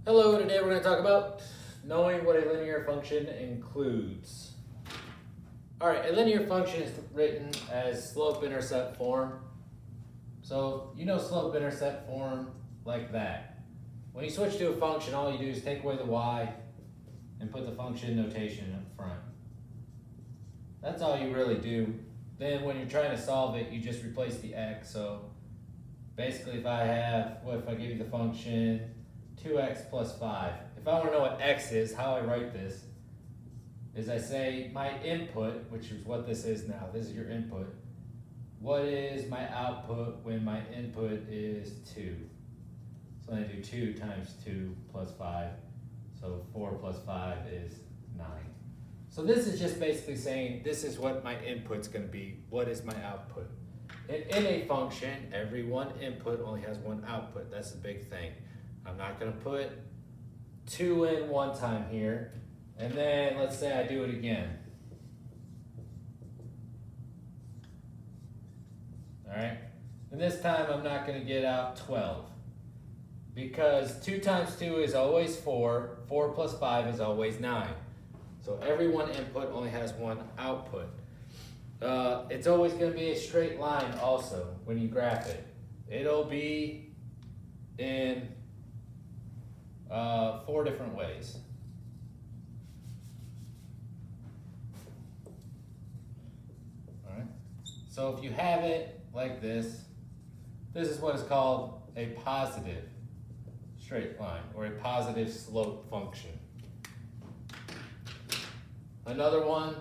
Hello, today we're going to talk about knowing what a linear function includes. Alright, a linear function is written as slope-intercept form. So, you know slope-intercept form like that. When you switch to a function, all you do is take away the y and put the function notation up front. That's all you really do. Then when you're trying to solve it, you just replace the x. So basically if I give you the function 2x plus 5. If I want to know what x is, how I write this is I say my input, which is what this is now, this is your input. What is my output when my input is 2? So I do 2 times 2 plus 5. So 4 plus 5 is 9. So this is just basically saying this is what my input's going to be. What is my output? In a function, every one input only has one output. That's the big thing. I'm not going to put 2 in one time here, and then let's say I do it again. All right, and this time I'm not going to get out 12 because 2 times 2 is always 4, 4 plus 5 is always 9. So every one input only has one output. It's always going to be a straight line also when you graph it. It'll be in 4 different ways. All right. So if you have it like this is what is called a positive straight line or a positive slope function. Another one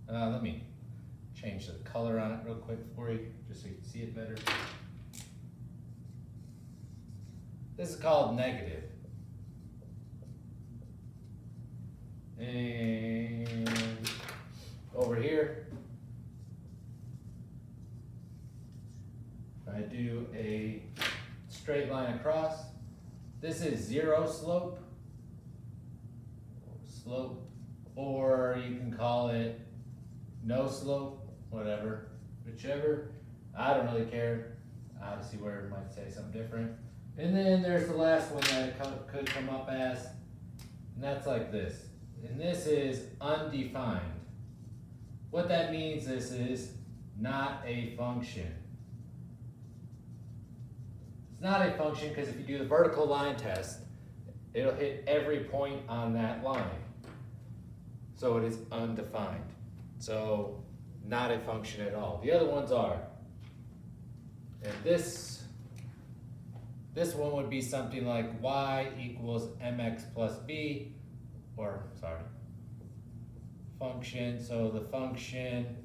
let me change the color on it real quick for you, just so you can see it better. This is called negative. And over here, I do a straight line across. This is 0 slope, or you can call it no slope, whatever, whichever. I don't really care. Obviously, where it might say something different. And then there's the last one that it could come up as, and that's like this. And this is undefined. What that means, this is not a function. It's not a function because if you do the vertical line test, it'll hit every point on that line. So it is undefined. So not a function at all. The other ones are. And this one would be something like y equals mx plus b, or sorry, function. So the function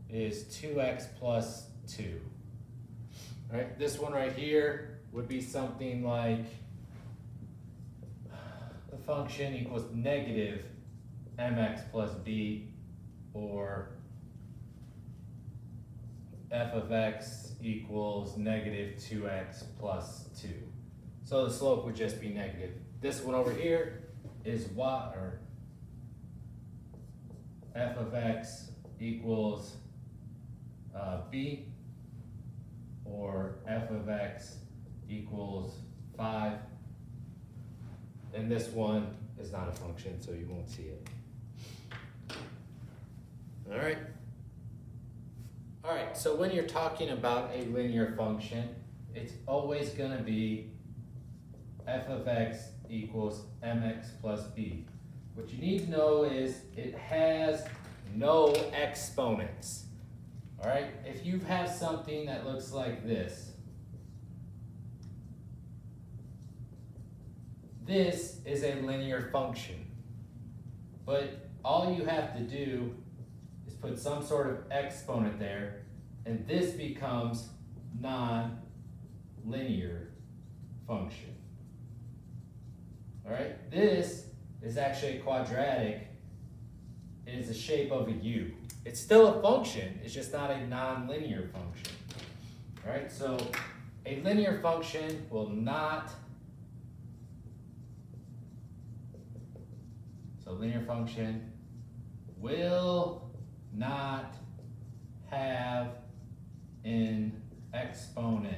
is 2x plus 2. All right, this one right here would be something like the function equals negative mx plus b, or f of x equals negative 2x plus 2. So the slope would just be negative. This one over here is y, or f of x equals b, or f of x equals 5. And this one is not a function, so you won't see it. All right. All right, so when you're talking about a linear function, it's always going to be f of x equals mx plus b. What you need to know is it has no exponents. All right, if you have something that looks like this, this is a linear function. But all you have to do is put some sort of exponent there, and this becomes non-linear function. All right, this is actually a quadratic. It is the shape of a U. It's still a function, it's just not a non-linear function. All right, so a linear function will not, linear function will not have in exponent.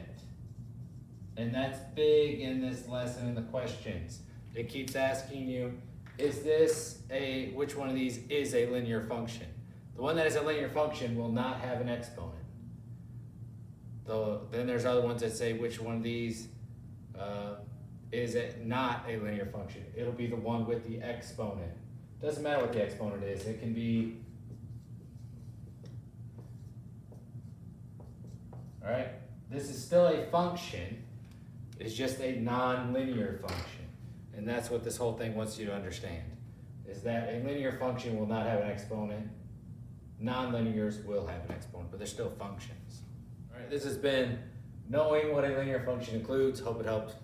And that's big in this lesson in the questions. It keeps asking you, which one of these is a linear function? The one that is a linear function will not have an exponent. Then there's other ones that say which one of these is it not a linear function. It'll be the one with the exponent. Doesn't matter what the exponent is. It can be, all right, this is still a function. It's just a non-linear function. And that's what this whole thing wants you to understand, is that a linear function will not have an exponent. Non-linears will have an exponent, but they're still functions. All right, this has been knowing what a linear function includes. Hope it helped.